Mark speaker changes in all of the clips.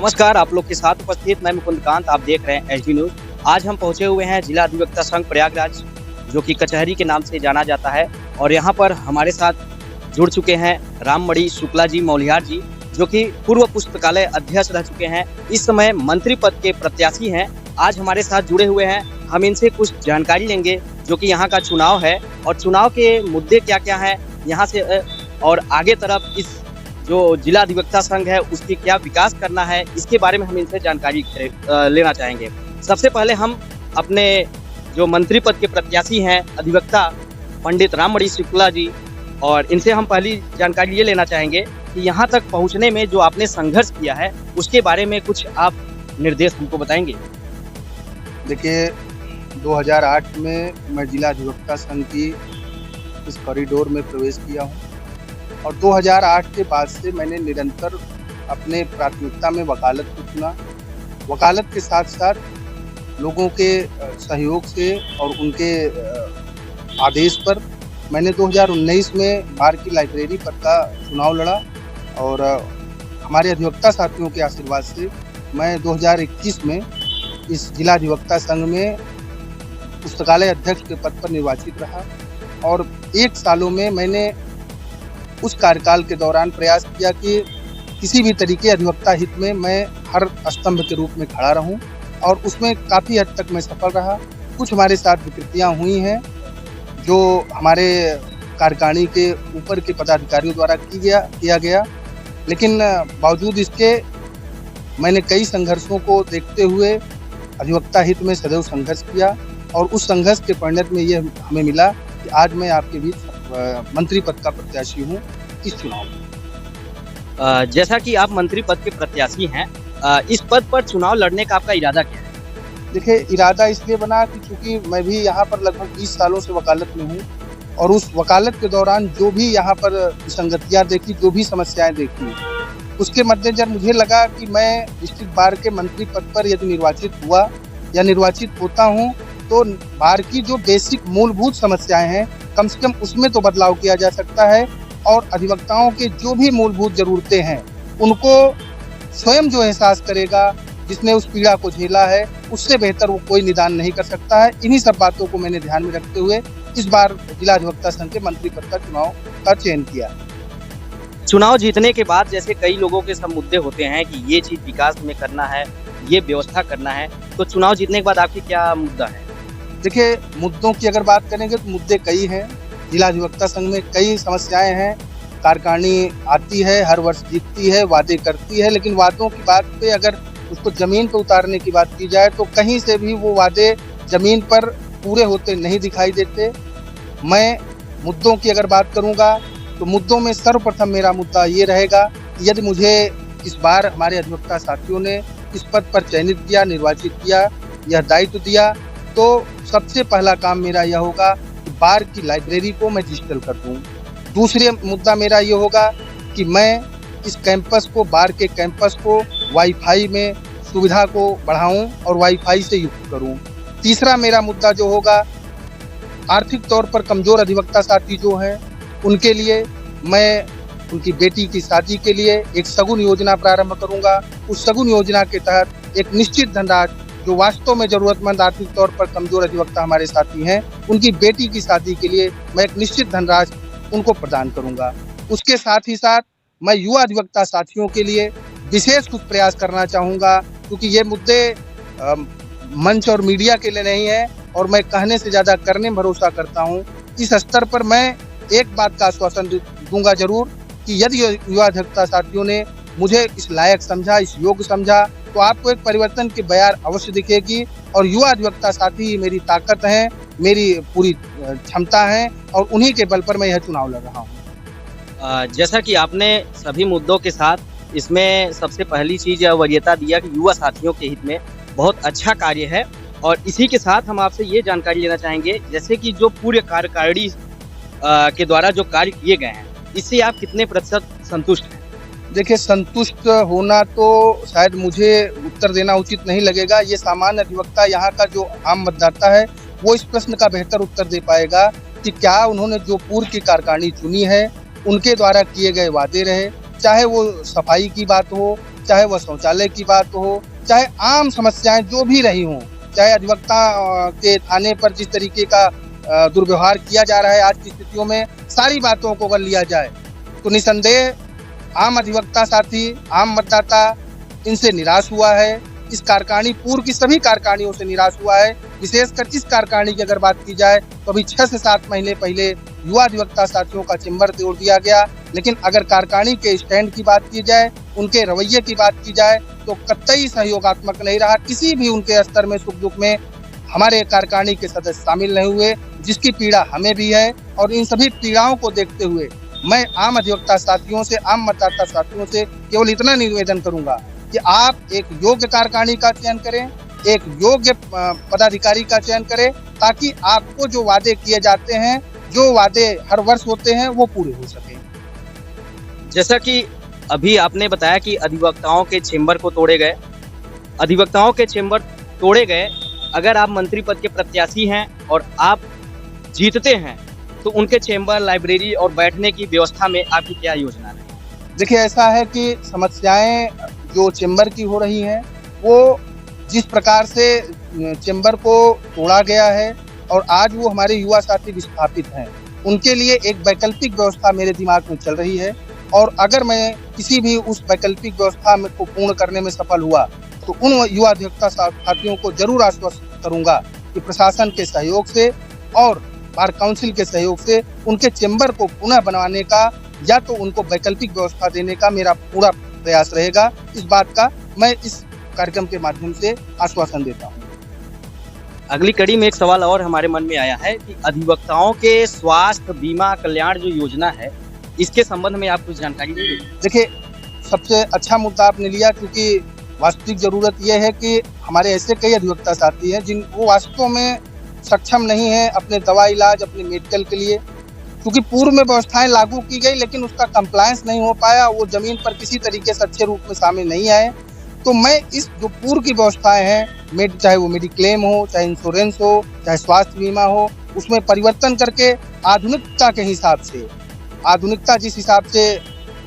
Speaker 1: नमस्कार, आप लोग के साथ उपस्थित मैं मुकुंदकांत। आप देख रहे हैं एचडी न्यूज़। आज हम पहुंचे हुए हैं जिला अधिवक्ता संघ प्रयागराज, जो कि कचहरी के नाम से जाना जाता है। और यहां पर हमारे साथ जुड़ चुके हैं राममणि शुक्ला जी मौलिहार जी, जो कि पूर्व पुस्तकालय अध्यक्ष रह चुके हैं, इस समय मंत्री पद के प्रत्याशी हैं। आज हमारे साथ जुड़े हुए हैं, हम इनसे कुछ जानकारी लेंगे जो कि यहाँ का चुनाव है और चुनाव के मुद्दे क्या क्या हैं यहाँ से, और आगे तरफ इस जो जिला अधिवक्ता संघ है उसकी क्या विकास करना है, इसके बारे में हम इनसे जानकारी लेना चाहेंगे। सबसे पहले हम अपने जो मंत्री पद के प्रत्याशी हैं अधिवक्ता पंडित राममणि शुक्ला जी, और इनसे हम पहली जानकारी ये लेना चाहेंगे कि यहाँ तक पहुँचने में जो आपने संघर्ष किया है उसके बारे में कुछ आप निर्देश हमको बताएंगे।
Speaker 2: देखिए, 2008 में मैं जिला अधिवक्ता संघ की इस कॉरिडोर में प्रवेश किया हूँ और 2008 के बाद से मैंने निरंतर अपने प्राथमिकता में वकालत को चुना। वकालत के साथ साथ लोगों के सहयोग से और उनके आदेश पर मैंने 2019 में बार की लाइब्रेरी पद का चुनाव लड़ा और हमारे अधिवक्ता साथियों के आशीर्वाद से मैं 2021 में इस जिला अधिवक्ता संघ में पुस्तकालय अध्यक्ष के पद पर निर्वाचित रहा। और 1 सालों में मैंने उस कार्यकाल के दौरान प्रयास किया कि किसी भी तरीके अधिवक्ता हित में मैं हर स्तंभ के रूप में खड़ा रहूं, और उसमें काफ़ी हद तक मैं सफल रहा। कुछ हमारे साथ विकृतियां हुई हैं जो हमारे कार्यकारिणी के ऊपर के पदाधिकारियों द्वारा किया गया, लेकिन बावजूद इसके मैंने कई संघर्षों को देखते हुए अधिवक्ता हित में सदैव संघर्ष किया और उस संघर्ष के परिणत में ये हमें मिला कि आज मैं आपके बीच मंत्री पद का प्रत्याशी हूँ इस चुनाव में।
Speaker 1: जैसा कि आप मंत्री पद के प्रत्याशी हैं, इस पद पर चुनाव लड़ने का आपका इरादा क्या है?
Speaker 2: देखिए, इरादा इसलिए बना कि चूंकि मैं भी यहाँ पर लगभग 20 सालों से वकालत में हूँ और उस वकालत के दौरान जो भी यहाँ पर विसंगतियाँ देखी, जो भी समस्याएं देखी, उसके मद्देनजर मुझे लगा कि मैं डिस्ट्रिक्ट बार के मंत्री पद पर यदि निर्वाचित हुआ या निर्वाचित होता हूँ तो बार की जो बेसिक मूलभूत समस्याएं हैं कम से कम उसमें तो बदलाव किया जा सकता है, और अधिवक्ताओं के जो भी मूलभूत जरूरतें हैं उनको स्वयं जो एहसास करेगा, जिसने उस पीड़ा को झेला है, उससे बेहतर वो कोई निदान नहीं कर सकता है। इन्हीं सब बातों को मैंने ध्यान में रखते हुए इस बार जिला अधिवक्ता संघ के मंत्री पद का चुनाव का चयन किया।
Speaker 1: चुनाव जीतने के बाद जैसे कई लोगों के सब मुद्दे होते हैं कि ये चीज विकास में करना है, ये व्यवस्था करना है, तो चुनाव जीतने के बाद आपकी क्या मुद्दा है?
Speaker 2: देखिए, मुद्दों की अगर बात करेंगे तो मुद्दे कई हैं। जिला अधिवक्ता संघ में कई समस्याएं हैं। कार्यकारिणी आती है, हर वर्ष जीतती है, वादे करती है, लेकिन वादों की बात पे अगर उसको जमीन पर उतारने की बात की जाए तो कहीं से भी वो वादे जमीन पर पूरे होते नहीं दिखाई देते। मैं मुद्दों की अगर बात करूंगा तो मुद्दों में सर्वप्रथम मेरा मुद्दा ये रहेगा कि यदि मुझे इस बार हमारे अधिवक्ता साथियों ने इस पद पर चयनित किया, निर्वाचित किया, यह दायित्व दिया, तो सबसे पहला काम मेरा यह होगा कि बार की लाइब्रेरी को मैं डिजिटल कर दूं। दूसरे मुद्दा मेरा ये होगा कि मैं इस कैंपस को, बार के कैंपस को वाईफाई में सुविधा को बढ़ाऊं और वाईफाई से युक्त करूं। तीसरा मेरा मुद्दा जो होगा, आर्थिक तौर पर कमजोर अधिवक्ता साथी जो हैं उनके लिए मैं उनकी बेटी की शादी के लिए एक सगुन योजना प्रारंभ करूंगा। उस सगुन योजना के तहत एक निश्चित धनराशि जो वास्तव में जरूरतमंद आर्थिक तौर पर कमजोर अधिवक्ता हमारे साथी हैं, उनकी बेटी की शादी के लिए मैं एक निश्चित धनराशि उनको प्रदान करूंगा। उसके साथ ही साथ मैं युवा अधिवक्ता साथियों के लिए विशेष कुछ प्रयास करना चाहूँगा, क्योंकि ये मुद्दे मंच और मीडिया के लिए नहीं है और मैं कहने से ज़्यादा करने में भरोसा करता हूँ। इस स्तर पर मैं एक बात का आश्वासन दूंगा जरूर कि यदि युवा अधिवक्ता साथियों ने मुझे इस लायक समझा, इस योग्य समझा, तो आपको एक परिवर्तन की बयार अवश्य दिखेगी। और युवा अधिवक्ता साथी ही मेरी ताकत है, मेरी पूरी क्षमता है और उन्हीं के बल पर मैं यह चुनाव लड़ रहा हूँ।
Speaker 1: जैसा कि आपने सभी मुद्दों के साथ इसमें सबसे पहली चीज वरीयता दिया कि युवा साथियों के हित में बहुत अच्छा कार्य है, और इसी के साथ हम आपसे ये जानकारी लेना चाहेंगे जैसे कि जो पूरे कार्यकारिणी के द्वारा जो कार्य किए गए हैं, इससे आप कितने प्रतिशत संतुष्ट हैं?
Speaker 2: देखिए, संतुष्ट होना तो शायद मुझे उत्तर देना उचित नहीं लगेगा। ये सामान्य अधिवक्ता, यहाँ का जो आम मतदाता है, वो इस प्रश्न का बेहतर उत्तर दे पाएगा कि क्या उन्होंने जो पूर्व की कार्यकारिणी चुनी है उनके द्वारा किए गए वादे रहे, चाहे वो सफाई की बात हो, चाहे वह शौचालय की बात हो, चाहे आम समस्याएं जो भी रही हों, चाहे अधिवक्ता के थाने पर जिस तरीके का दुर्व्यवहार किया जा रहा है आज की स्थितियों में, सारी बातों को अगर लिया जाए तो निसंदेह आम अधिवक्ता साथी, आम मतदाता इनसे निराश हुआ है। इस कार्यकारिणी, पूर्व की सभी कार्यकारिणियों से निराश हुआ है। विशेषकर इस कार्यकारिणी की अगर बात की जाए तो अभी 6 से 7 महीने पहले युवा अधिवक्ता साथियों का चेंबर तोड़ दिया गया, लेकिन अगर कार्यकारिणी के स्टैंड की बात की जाए, उनके रवैये की बात की जाए तो कतई सहयोगात्मक नहीं रहा। किसी भी उनके स्तर में सुख दुख में हमारे कार्यकारिणी के सदस्य शामिल नहीं हुए, जिसकी पीड़ा हमें भी है। और इन सभी पीड़ाओं को देखते हुए मैं आम अधिवक्ता साथियों से, आम मतदाता साथियों से केवल इतना निवेदन करूंगा कि आप एक योग्य कार्यकारिणी का चयन करें, एक योग्य पदाधिकारी का चयन करें, ताकि आपको जो वादे किए जाते हैं, जो वादे हर वर्ष होते हैं, वो पूरे हो सके।
Speaker 1: जैसा कि अभी आपने बताया कि अधिवक्ताओं के चेंबर को तोड़े गए, अधिवक्ताओं के चेंबर तोड़े गए। अगर आप मंत्री पद के प्रत्याशी हैं और आप जीतते हैं तो उनके चेंबर, लाइब्रेरी और बैठने की व्यवस्था में आपकी क्या योजना है?
Speaker 2: देखिए, ऐसा है कि समस्याएं जो चेंबर की हो रही हैं, वो जिस प्रकार से चेंबर को तोड़ा गया है और आज वो हमारे युवा साथी विस्थापित हैं, उनके लिए एक वैकल्पिक व्यवस्था मेरे दिमाग में चल रही है। और अगर मैं किसी भी उस वैकल्पिक व्यवस्था में को पूर्ण करने में सफल हुआ तो उन युवा अधिवक्ता साथियों को जरूर आश्वस्त करूंगा कि प्रशासन के सहयोग से और बार काउंसिल के सहयोग से उनके चेंबर को पुनः बनवाने का या तो उनको वैकल्पिक व्यवस्था देने का मेरा पूरा प्रयास रहेगा। इस बात का मैं इस कार्यक्रम के माध्यम से आश्वासन देता हूँ।
Speaker 1: अगली कड़ी में एक सवाल और हमारे मन में आया है कि अधिवक्ताओं के स्वास्थ्य बीमा कल्याण जो योजना है, इसके संबंध में आप कुछ जानकारी देंगे?
Speaker 2: देखिए, सबसे अच्छा मुद्दा आपने लिया, क्योंकि वास्तविक जरूरत यह है कि हमारे ऐसे कई अधिवक्ता साथी हैं जिन वो वास्तव में सक्षम नहीं है अपने दवा इलाज, अपने मेडिकल के लिए, क्योंकि पूर्व में व्यवस्थाएं लागू की गई लेकिन उसका कंप्लायंस नहीं हो पाया, वो जमीन पर किसी तरीके से अच्छे रूप में शामिल नहीं आए। तो मैं इस जो पूर्व की व्यवस्थाएं हैं, चाहे वो मेडिक्लेम हो, चाहे इंश्योरेंस हो, चाहे स्वास्थ्य बीमा हो, उसमें परिवर्तन करके आधुनिकता के हिसाब से, आधुनिकता जिस हिसाब से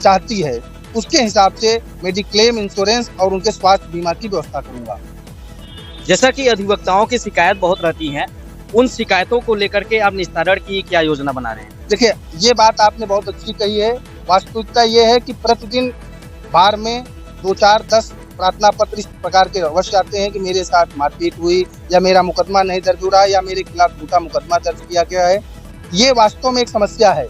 Speaker 2: चाहती है उसके हिसाब से मेडिक्लेम, इंश्योरेंस और उनके स्वास्थ्य बीमा की व्यवस्था करूंगा।
Speaker 1: जैसा कि अधिवक्ताओं की शिकायत बहुत रहती हैं, उन शिकायतों को लेकर के आप निस्तारण की क्या योजना बना रहे हैं?
Speaker 2: देखिए, ये बात आपने बहुत अच्छी कही है। वास्तविकता ये है कि प्रतिदिन बार में 2, 4, 10 प्रार्थना पत्र इस प्रकार के अवश्य आते हैं कि मेरे साथ मारपीट हुई, या मेरा मुकदमा नहीं दर्ज हो रहा है, या मेरे खिलाफ झूठा मुकदमा दर्ज किया गया है। ये वास्तव में एक समस्या है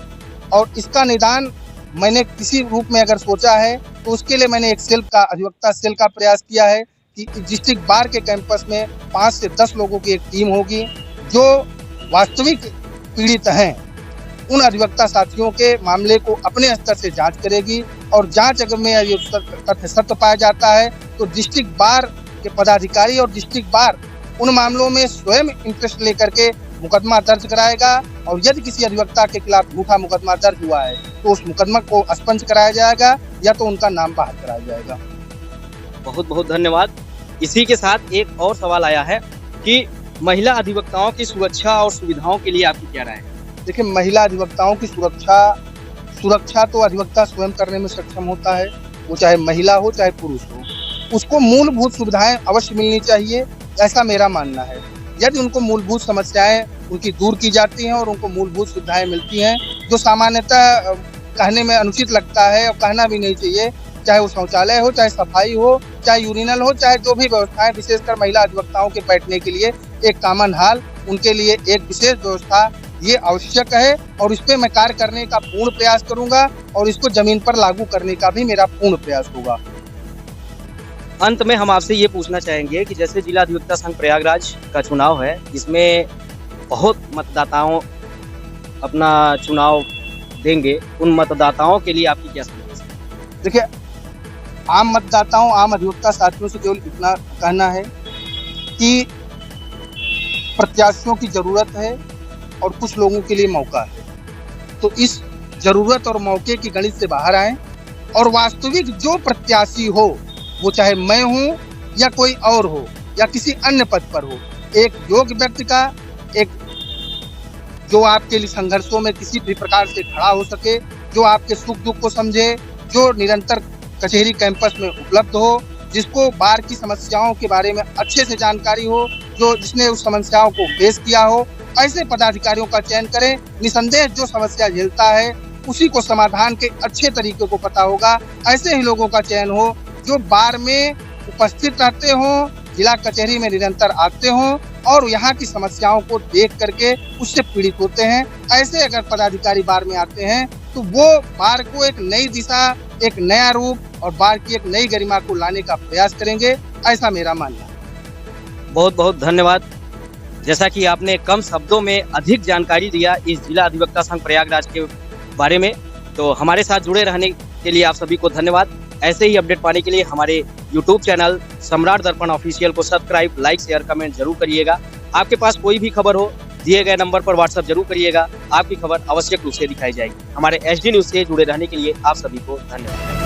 Speaker 2: और इसका निदान मैंने किसी रूप में अगर सोचा है तो उसके लिए मैंने एक सेल का, अधिवक्ता सेल का प्रयास किया है कि डिस्ट्रिक्ट बार के कैंपस में 5 से 10 लोगों की एक टीम होगी जो वास्तविक पीड़ित हैं उन अधिवक्ता साथियों के मामले को अपने स्तर से जांच करेगी, और जांच अगर में तथ्य सत्य पाया जाता है तो डिस्ट्रिक्ट बार के पदाधिकारी और डिस्ट्रिक्ट बार उन मामलों में स्वयं इंटरेस्ट लेकर के मुकदमा दर्ज कराएगा, और यदि किसी अधिवक्ता के खिलाफ झूठा मुकदमा दर्ज हुआ है तो उस मुकदमा को एक्सपंज कराया जाएगा या तो उनका नाम बाहर कराया जाएगा।
Speaker 1: बहुत बहुत धन्यवाद। इसी के साथ एक और सवाल आया है कि महिला अधिवक्ताओं की सुरक्षा और सुविधाओं के लिए आपकी क्या राय है?
Speaker 2: देखिए, महिला अधिवक्ताओं की सुरक्षा तो अधिवक्ता स्वयं करने में सक्षम होता है, वो चाहे महिला हो चाहे पुरुष हो। उसको मूलभूत सुविधाएं अवश्य मिलनी चाहिए, ऐसा मेरा मानना है। यदि उनको मूलभूत समस्याएं उनकी दूर की जाती हैं और उनको मूलभूत सुविधाएं मिलती हैं, जो सामान्यतः कहने में अनुचित लगता है और कहना भी नहीं चाहिए, चाहे वो शौचालय हो, चाहे सफाई हो, चाहे यूरिनल हो, चाहे जो भी व्यवस्थाएं, विशेषकर महिला अधिवक्ताओं के बैठने के लिए एक कॉमन हॉल, उनके लिए एक विशेष व्यवस्था, ये आवश्यक है और इस पे मैं कार्य करने का पूर्ण प्रयास करूंगा और इसको जमीन पर लागू करने का भी मेरा पूर्ण प्रयास होगा।
Speaker 1: अंत में हम आपसे ये पूछना चाहेंगे कि जैसे जिला अधिवक्ता संघ प्रयागराज का चुनाव है, इसमें बहुत मतदाताओं अपना चुनाव देंगे, उन मतदाताओं के लिए आपकी क्या संदेश है?
Speaker 2: देखिए, आम मतदाताओं, आम अधिवक्ता साथियों से केवल इतना कहना है कि प्रत्याशियों की जरूरत है और कुछ लोगों के लिए मौका है, तो इस जरूरत और मौके की गणित से बाहर आएं और वास्तविक जो प्रत्याशी हो, वो चाहे मैं हूं या कोई और हो या किसी अन्य पद पर हो, एक योग्य व्यक्ति का, एक जो आपके लिए संघर्षों में किसी भी प्रकार से खड़ा हो सके, जो आपके सुख दुख को समझे, जो निरंतर कचहरी कैंपस में उपलब्ध हो, जिसको बार की समस्याओं के बारे में अच्छे से जानकारी हो, जिसने उस समस्याओं को फेस किया हो, ऐसे पदाधिकारियों का चयन करें। निसंदेह जो समस्या झेलता है उसी को समाधान के अच्छे तरीके को पता होगा। ऐसे ही लोगों का चयन हो जो बार में उपस्थित रहते हों, जिला कचहरी में निरंतर आते हों और यहाँ की समस्याओं को देख करके उससे पीड़ित होते हैं। ऐसे अगर पदाधिकारी बार में आते हैं तो वो बार को एक नई दिशा, एक नया रूप और बार की एक नई गरिमा को लाने का प्रयास करेंगे, ऐसा मेरा मानना है।
Speaker 1: बहुत बहुत धन्यवाद। जैसा कि आपने कम शब्दों में अधिक जानकारी दिया इस जिला अधिवक्ता संघ प्रयागराज के बारे में, तो हमारे साथ जुड़े रहने के लिए आप सभी को धन्यवाद। ऐसे ही अपडेट पाने के लिए हमारे YouTube चैनल सम्राट दर्पण ऑफिशियल को सब्सक्राइब, लाइक, शेयर, कमेंट जरूर करिएगा। आपके पास कोई भी खबर हो दिए गए नंबर पर व्हाट्सएप जरूर करिएगा, आपकी खबर आवश्यक रूप से दिखाई जाएगी। हमारे HD न्यूज से जुड़े रहने के लिए आप सभी को धन्यवाद।